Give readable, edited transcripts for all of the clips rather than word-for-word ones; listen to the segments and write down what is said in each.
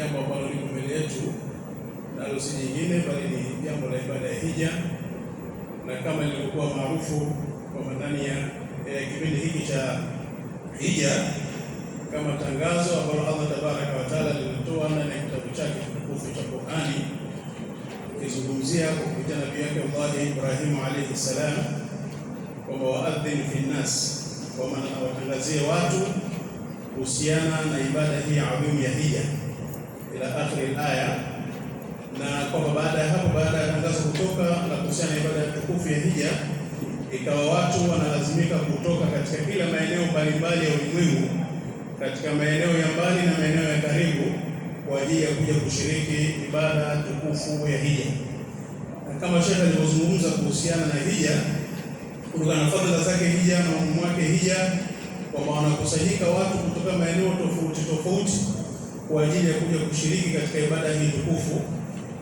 jambo ambalo liko mbele yetu, nalo si jingine bali ni jambo la ibada ya hija, na kama ilivyokuwa maarufu kwa ndani ya kipindi hiki cha hija, kama tangazo ambalo Allah Tabaraka wa Taala lilitoa ndani ya kitabu chake kitukufu cha Qur'ani, kizungumzia kupitia nabii yake Allah Ibrahim alayhi salam, kwamba waadhin fi nnas, kwamba watangazie watu kuhusiana na ibada hii adhimu ya hija ila akhir aya. Na kwamba baada ya hapo, baada ya tangazo kutoka na kuhusiana na ibada ya tukufu ya hija, ikawa watu wanalazimika kutoka katika kila maeneo mbalimbali ya ulimwengu, katika maeneo ya mbali na maeneo ya karibu, kwa ajili ya kuja kushiriki ibada tukufu ya hija. Na kama Sheikh alivyozungumza kuhusiana na hija, kutokana na fadhila zake hija na umuhimu wake hija, kwamba wanakusanyika watu kutoka maeneo tofauti tofauti kwa ajili ya kuja kushiriki katika ibada hii tukufu.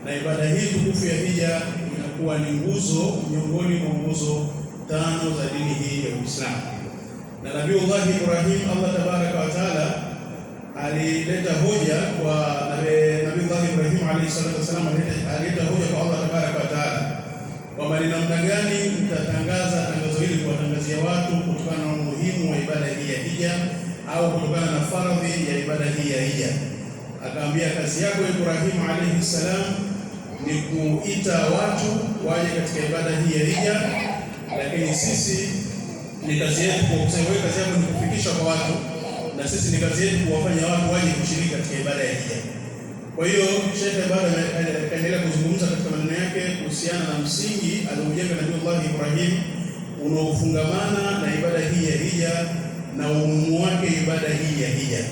Na ibada hii tukufu ya hija inakuwa ni nguzo miongoni mwa nguzo 5 za dini hii ya Uislamu. Na Nabii Ibrahim, Allah Tabaraka wa Taala alileta hoja kwa Nabii Ibrahim alayhi salatu wasallam, alileta hoja kwa Allah Tabaraka wa Taala kwamba ni namna gani mtatangaza tangazo hili kuwatangazia watu kutokana na umuhimu wa ibada hii ya hija, au kutokana na faradhi ya ibada hii ya hija. Akaambia, kazi yako Ibrahim alayhi salam ni kuita watu waje katika ibada hii ya hija, lakini sisi ni kazi yetu kukusaidia. Kazi yako ni kufikisha kwa watu, na sisi ni kazi yetu kuwafanya watu waje kushiriki katika ibada ya hija. Kwa hiyo Sheikh baada kaendelea kuzungumza katika maneno yake kuhusiana na msingi aliojenga Nabii Allah Ibrahim unaofungamana na ibada hii ya hija na umuhimu wake ibada hii ya hija.